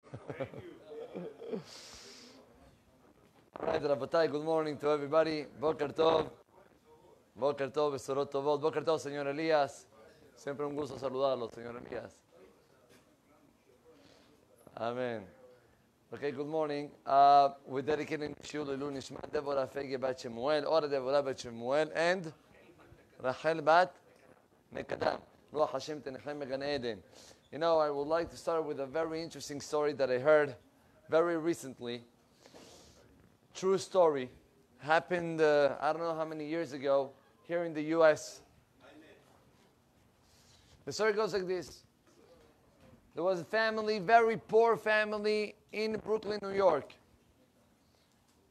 All right, Rabbi, good morning to everybody. Boker Tov. Boker Tov, Besorot Tovot. Boker Tov, señor Elías. Siempre un gusto saludarlo, señor Elías. Amen. Okay, good morning. We're dedicating Shul Ilu Nishmat Devorah Fege Bat Shemuel, Ora Devorah Bat Shemuel, and Rachel Bat Nekadam. Ruach Hashem Tenechem Megan Eden. You know, I would like to start with a very interesting story that I heard very recently. True story. Happened, I don't know how many years ago, here in the U.S. The story goes like this. There was a family, very poor family in Brooklyn, New York.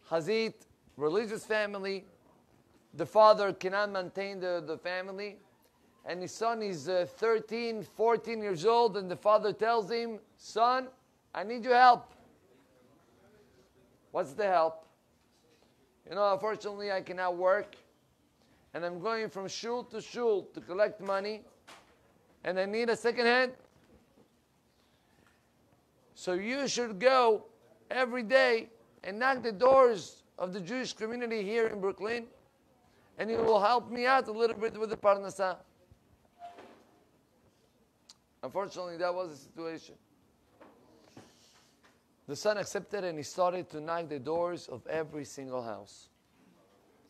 Hazit, religious family. The father cannot maintain the family. And his son is 13, 14 years old. And the father tells him, son, I need your help. What's the help? You know, unfortunately, I cannot work. And I'm going from shul to collect money. And I need a second hand. So you should go every day and knock the doors of the Jewish community here in Brooklyn. And you will help me out a little bit with the parnasah. Unfortunately, that was the situation. The son accepted and he started to knock the doors of every single house.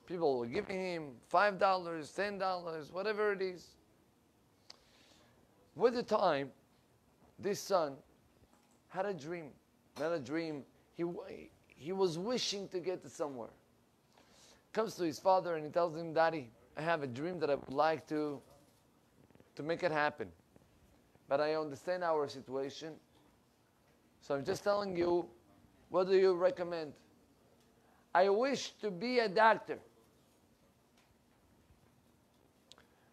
People were giving him $5, $10, whatever it is. With the time, this son had a dream. Not a dream. He was wishing to get to somewhere. Comes to his father and he tells him, Daddy, I have a dream that I would like to make it happen. But I understand our situation. So I'm just telling you, what do you recommend? I wish to be a doctor.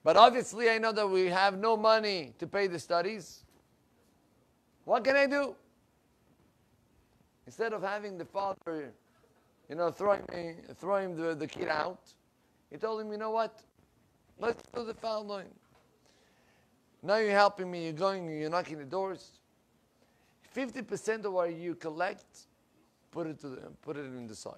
But obviously I know that we have no money to pay the studies. What can I do? Instead of having the father, throwing the kid out, he told him, you know what? Let's do the following. Now you're helping me, you're knocking the doors. 50% of what you collect, put it in the side.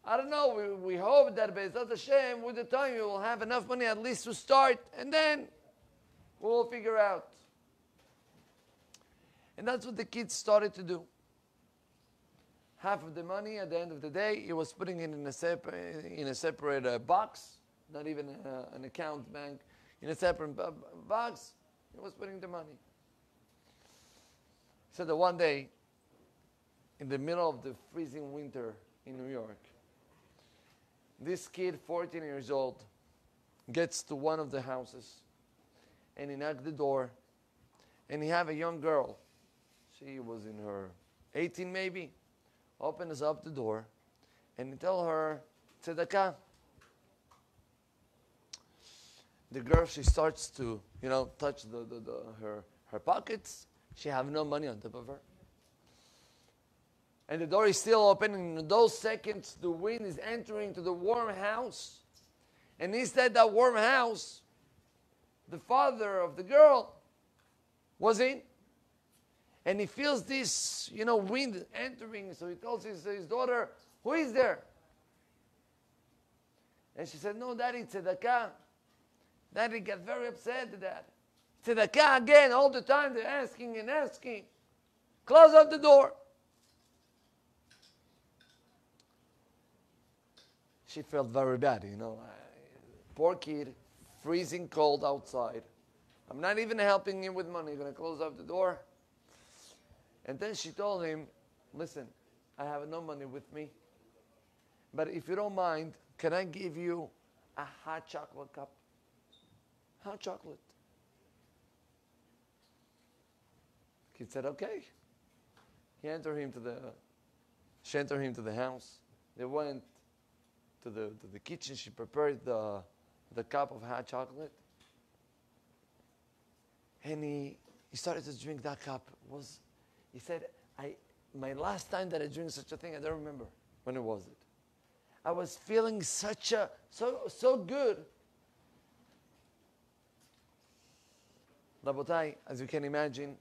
I don't know, we hope that Be'ezrat Hashem, with the time you will have enough money at least to start, and then we'll figure out. And that's what the kids started to do. Half of the money at the end of the day, he was putting it in a separate box, not even an account bank, in a separate box, he was putting the money. So that one day, in the middle of the freezing winter in New York, this kid, 14 years old, gets to one of the houses, and he knocks the door, and he have a young girl. She was in her 18 maybe, opens up the door, and he tell her, tzedakah. The girl, she starts to, touch her pockets. She have no money on top of her. And the door is still open, and in those seconds, the wind is entering to the warm house. And instead that warm house, the father of the girl was in. And he feels this, wind entering. So he tells his daughter, who is there? And she said, no, Daddy, tzedakah. Daddy got very upset at that. Tzedakah again, all the time they're asking and asking. Close up the door. She felt very bad, Poor kid, freezing cold outside. I'm not even helping him with money. I'm going to close up the door. And then she told him, listen, I have no money with me. But if you don't mind, can I give you a hot chocolate cup? Hot chocolate. Kid said, okay. She entered him to the house. They went to the kitchen. She prepared the cup of hot chocolate. And he started to drink that cup. He said, my last time that I drank such a thing, I don't remember when it was it. I was feeling so good. Rabotai, as you can imagine,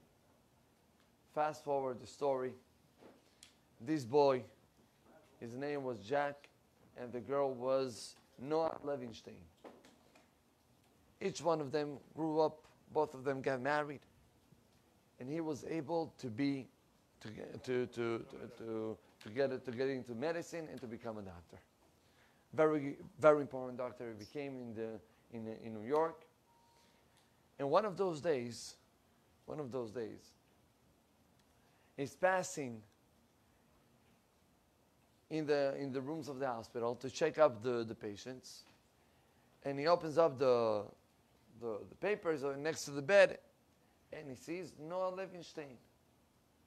Fast forward the story. This boy, his name was Jack, and the girl was Noah Levinstein. Each one of them grew up, both of them got married, and he was able to get into medicine and to become a doctor. Very, very important doctor. He became in New York. And one of those days, he's passing in the rooms of the hospital to check up the patients, and he opens up the papers next to the bed, and he sees Noah Levinstein.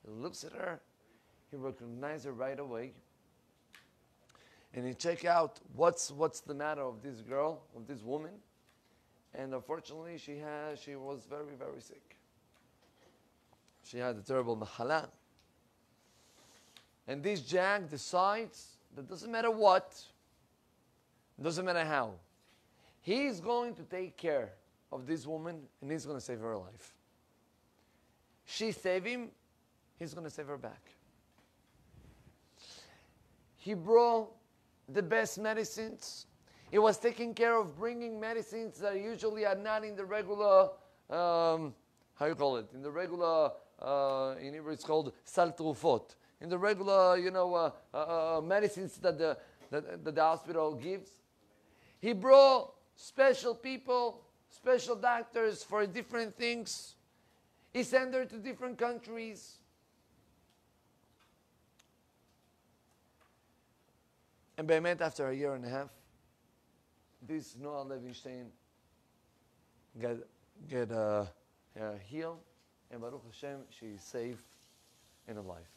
He looks at her, he recognizes her right away, and he check out what's the matter of this girl, of this woman, and unfortunately she was very, very sick. She had a terrible mahala. And this Jack decides that doesn't matter what, doesn't matter how, he's going to take care of this woman and he's going to save her life. She saved him, he's going to save her back. He brought the best medicines. He was taking care of bringing medicines that usually are not in the regular, how you call it? In the regular, in Hebrew it's called sal trufot. In the regular, medicines that the hospital gives. He brought special people, special doctors for different things. He sent her to different countries. And Be'emet, after a year and a half, this Noah Levinstein get healed, and Baruch Hashem, she's safe and alive.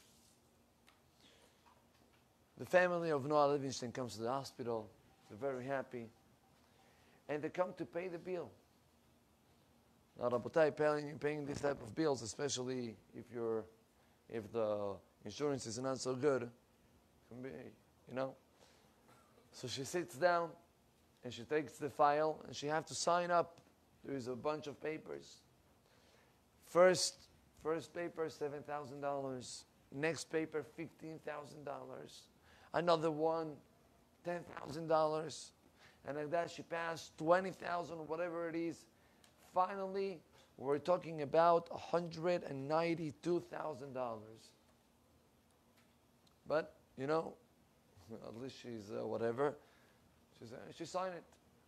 The family of Noah Levinstein comes to the hospital. They're very happy. And they come to pay the bill. Now, Rabotai, paying this type of bills, especially if the insurance is not so good, can be, So she sits down and she takes the file and she has to sign up. There is a bunch of papers. First paper, $7,000. Next paper, $15,000. Another one, $10,000. And like that, she passed $20,000, whatever it is. Finally, we're talking about $192,000. But, at least she's whatever. She signed it.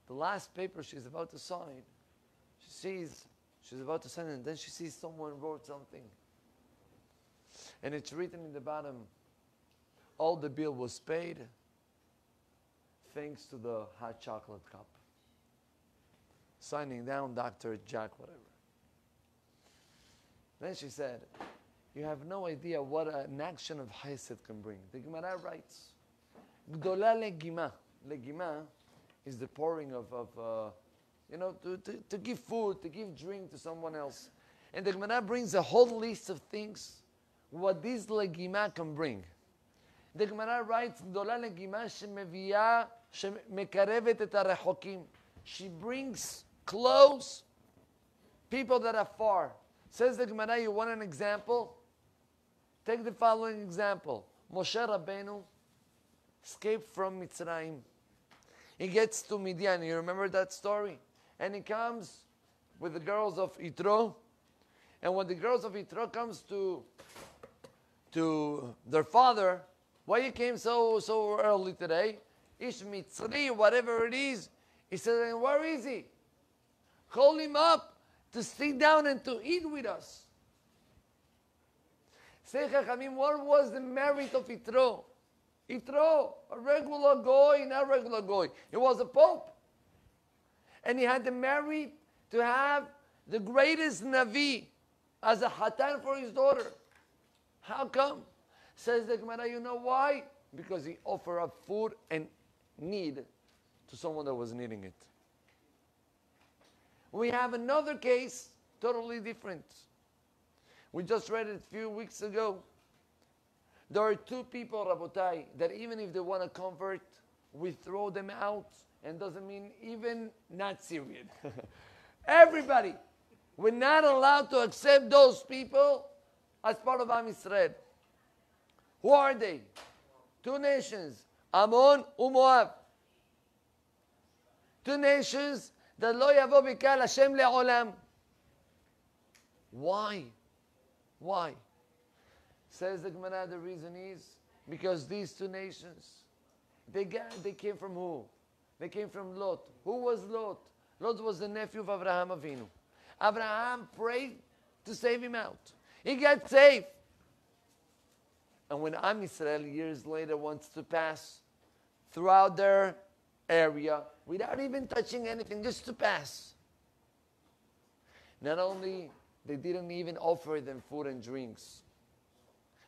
The last paper she's about to sign, she sees she's about to sign it, and then she sees someone wrote something. And it's written in the bottom, all the bill was paid thanks to the hot chocolate cup. Signing down Dr. Jack, whatever. Then she said, you have no idea what an action of chesed can bring. The Gemara writes, Gdola legima. Legima is the pouring of to give food, to give drink to someone else. And the Gemara brings a whole list of things, what this legima can bring. The Gemara writes, Gdola legima shemeviyah shemekarevet et harechokim. She brings close people that are far. Says the Gemara, you want an example? Take the following example. Moshe Rabbeinu escaped from Mitzrayim. He gets to Midian. You remember that story? And he comes with the girls of Yitro. And when the girls of Yitro comes to their father, why you came so early today? Ish Mitzri, whatever it is. He said, and where is he? Call him up to sit down and to eat with us. Say, Chachamim, what was the merit of Yitro? Yitro, a regular goy, not regular goy. He was a pope. And he had the merit to have the greatest Navi as a Hatan for his daughter. How come? Says the Gemara, you know why? Because he offered up food and need to someone that was needing it. We have another case, totally different. We just read it a few weeks ago. There are two people, Rabotai, that even if they want to convert, we throw them out, and doesn't mean even not Syrian. Everybody. We're not allowed to accept those people as part of Am Yisrael. Who are they? Two nations, Ammon and Moab. Two nations that lo yavo bikal Hashem le'olam. Why? Why? Says the Gemara, the reason is because these two nations, they came from who? They came from Lot. Who was Lot? Lot was the nephew of Abraham Avinu. Abraham prayed to save him out. He got saved. And when Am Yisrael years later wants to pass throughout their area without even touching anything, just to pass, not only they didn't even offer them food and drinks,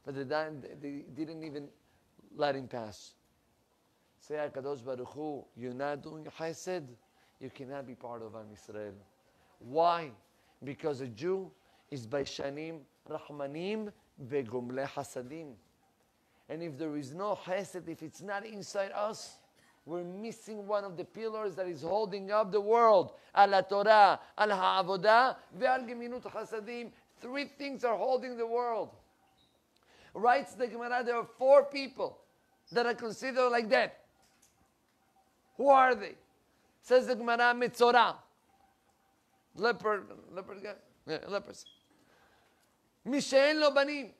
but they didn't even let him pass. Say, HaKadosh Baruch Hu, you're not doing chesed, you cannot be part of Am Yisrael. Why? Because a Jew is Baishanim, Rahmanim, Vegomle Hasadim. And if there is no chesed, if it's not inside us, we're missing one of the pillars that is holding up the world. Al Torah, Al Ha'avodah, Ve'al Geminut Hasadim. Three things are holding the world. Writes the Gemara, there are four people that are considered like that. Who are they? Says the Gemara, Metzorah. Leopard guy? Yeah, lepers. Mishe'en lo banim.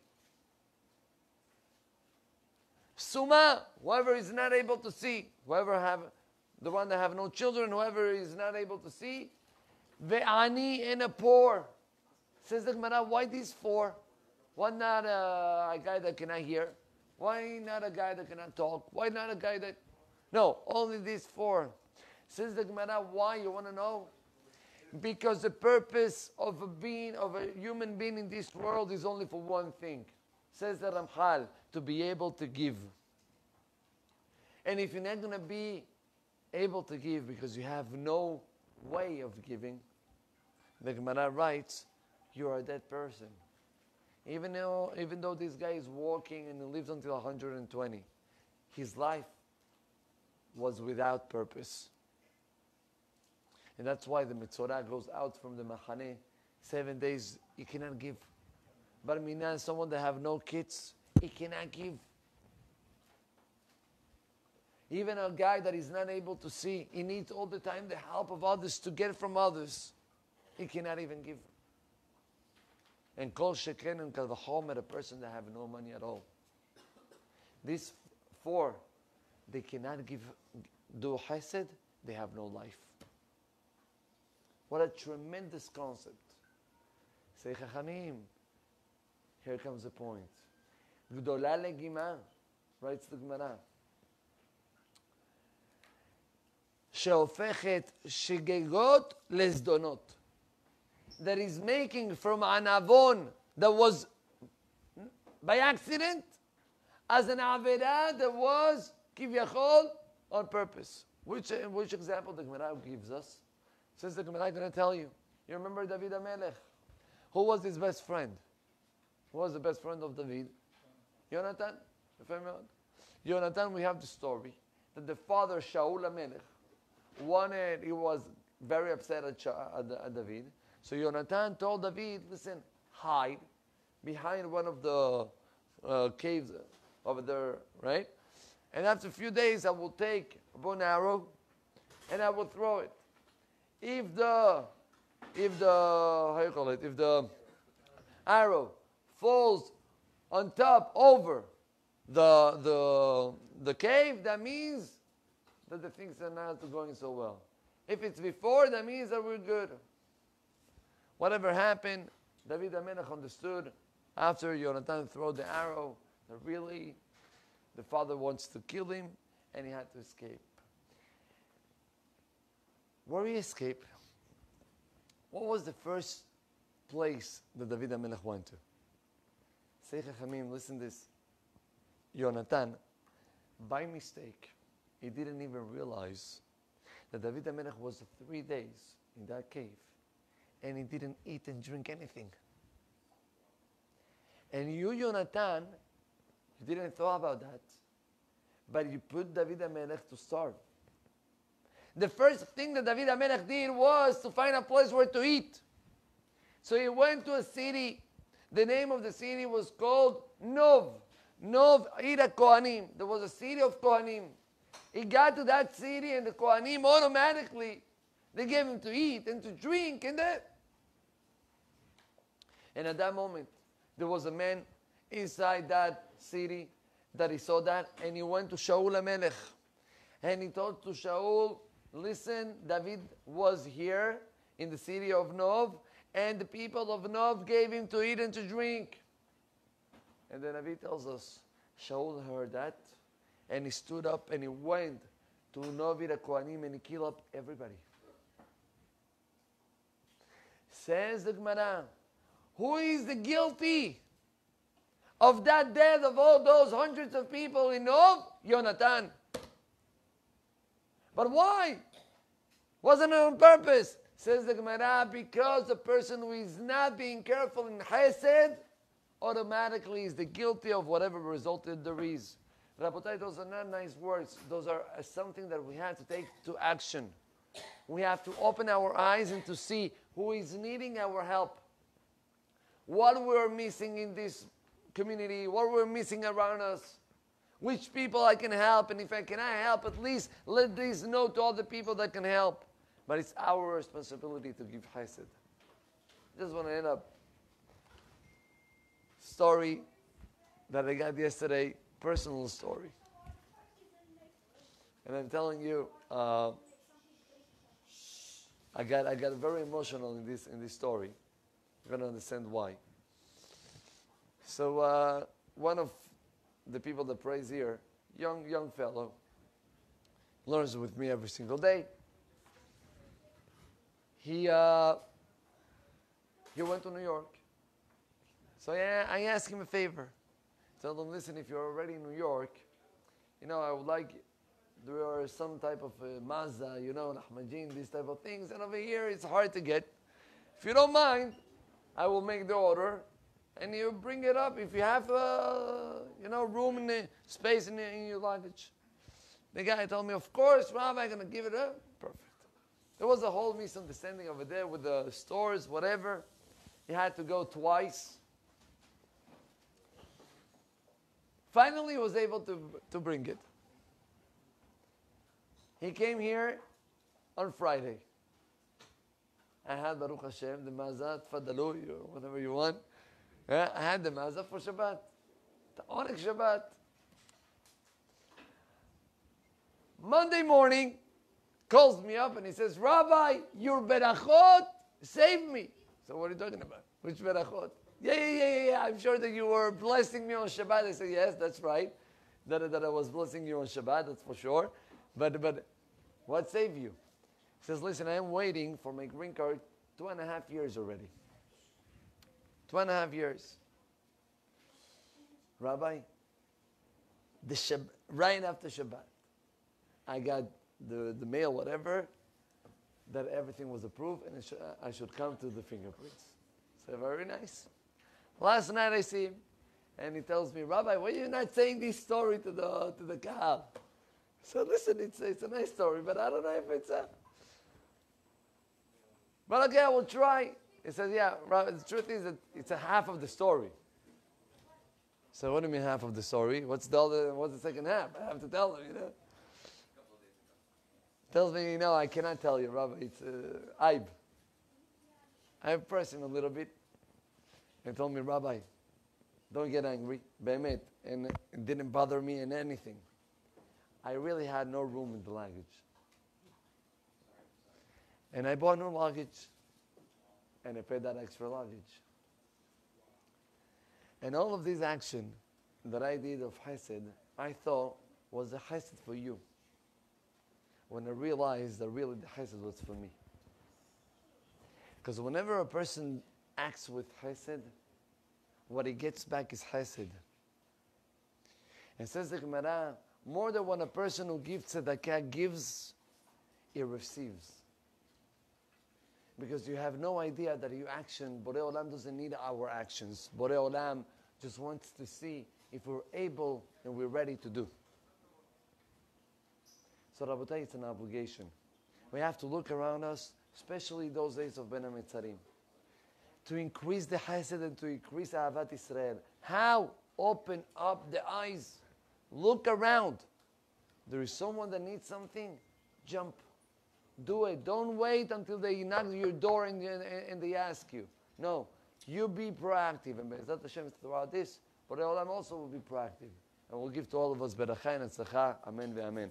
Suma, whoever is not able to see, the one that have no children, whoever is not able to see, ve'ani, and a poor. Says the Gemara, why these four? Why not a guy that cannot hear? Why not a guy that cannot talk? Why not a guy that... No, only these four. Says the Gemara, why? You want to know? Because the purpose of a human being in this world is only for one thing. Says the Ramchal, to be able to give. And if you're not going to be able to give because you have no way of giving, the Gemara writes, you are a dead person. Even though this guy is walking and he lives until 120, his life was without purpose. And that's why the Metzorah goes out from the Machane 7 days, he cannot give. Bar Minan, someone that have no kids, he cannot give. Even a guy that is not able to see, he needs all the time the help of others to get from others. He cannot even give. And Kol Sheken and Kal Vachomer, a person that have no money at all. These four, they cannot do chesed, they have no life. What a tremendous concept. Say Chachamim, here comes the point. Gdola legima, writes the Gemara. She'ofechet shigegot lezdonot. That is making from an avon that was by accident as an avera that was kivyachol on purpose. Which example the Gemara gives us? Says the Gemara, I'm going to tell you. You remember David HaMelech? Who was his best friend? Who was the best friend of David? Yonatan. Yonatan, we have the story that the father Shaul HaMelech he was very upset at David. So Yonatan told David, listen, hide behind one of the caves over there, right? And after a few days, I will take a bow and arrow and I will throw it. If the arrow falls on top over the cave, that means that the things are not going so well. If it's before, that means that we're good. Whatever happened, David HaMelech understood after Yonatan threw the arrow that really the father wants to kill him and he had to escape. Where he escaped, what was the first place that David HaMelech went to? Say Chachamim, listen to this. Yonatan, by mistake, he didn't even realize that David HaMelech was 3 days in that cave and he didn't eat and drink anything. And you, Yonatan, you didn't thought about that, but you put David HaMelech to starve. The first thing that David HaMelech did was to find a place where to eat. So he went to a city The name of the city was called Nov. Nov Ira Kohanim. There was a city of Kohanim. He got to that city and the Kohanim automatically, they gave him to eat and to drink and that. And at that moment, there was a man inside that city that he saw that, and he went to Shaul HaMelech. And he told to Shaul, listen, David was here in the city of Nov, and the people of Nov gave him to eat and to drink. And then David tells us, Shaul heard that, and he stood up and he went to Nov Ira Kohanim and he killed up everybody. Says the Gemara, who is the guilty of that death of all those hundreds of people in Nov? Yonatan. But why? Wasn't it on purpose? Says the Gemara, because the person who is not being careful in Chesed automatically is the guilty of whatever resulted there is. Rabotai, those are not nice words. Those are something that we have to take to action. We have to open our eyes and to see who is needing our help. What we're missing in this community, what we're missing around us, which people I can help, and if I cannot help, at least let this know to all the people that can help. But it's our responsibility to give chesed. Just want to end up story that I got yesterday, personal story. And I'm telling you, I got very emotional in this story. You're going to understand why. So one of the people that prays here, young fellow, learns with me every single day. He went to New York. So I asked him a favor. Told him, listen, if you're already in New York, I would like, there are some type of Mazda, Lahmajin, these type of things. And over here, it's hard to get. If you don't mind, I will make the order. And you bring it up if you have, room in the space in your luggage. The guy told me, of course, Rabbi, I'm going to give it up. Perfect. There was a whole misunderstanding over there with the stores, whatever. He had to go twice. Finally, he was able to bring it. He came here on Friday. I had Baruch Hashem, the Mazat, Fadalu, whatever you want. I had the Mazat for Shabbat. The Onik Shabbat. Monday morning, calls me up and he says, Rabbi, your berachot saved me. So what are you talking about? Which berachot? Yeah. I'm sure that you were blessing me on Shabbat. I said, yes, that's right. That I was blessing you on Shabbat, that's for sure. But what saved you? He says, listen, I am waiting for my green card 2.5 years already. 2.5 years. Rabbi, right after Shabbat, I got the mail, whatever, that everything was approved and I should come to the fingerprints. So very nice. Last night I see him and he tells me, Rabbi, why are you not saying this story to the Kahal? So listen, it's a nice story, but I don't know if it's a... But okay, I will try. He says, yeah, Rabbi, the truth is that it's a half of the story. So what do you mean half of the story? What's the second half? I have to tell him, Tells me, I cannot tell you, Rabbi. It's Aib. I pressed him a little bit. And told me, Rabbi, don't get angry. Be'emet. And it didn't bother me in anything. I really had no room in the luggage. And I bought new luggage. And I paid that extra luggage. And all of this action that I did of chesed, I thought was a chesed for you. When I realized that really the chesed was for me. Because whenever a person acts with chesed, what he gets back is chesed. And says the Gemara, more than when a person who gives tzedakah gives, he receives. Because you have no idea that your action, Borei Olam doesn't need our actions. Borei Olam just wants to see if we're able and we're ready to do. So Rabotai, it's an obligation. We have to look around us, especially those days of Ben HaMetzarim, to increase the chesed and to increase Ahavat Israel. How? Open up the eyes. Look around. There is someone that needs something. Jump. Do it. Don't wait until they knock your door and they ask you. No. You be proactive. And Be'ezrat Hashem, throughout this, but Olam also will be proactive. And we'll give to all of us Berachah and Tzachah. Amen ve'amen.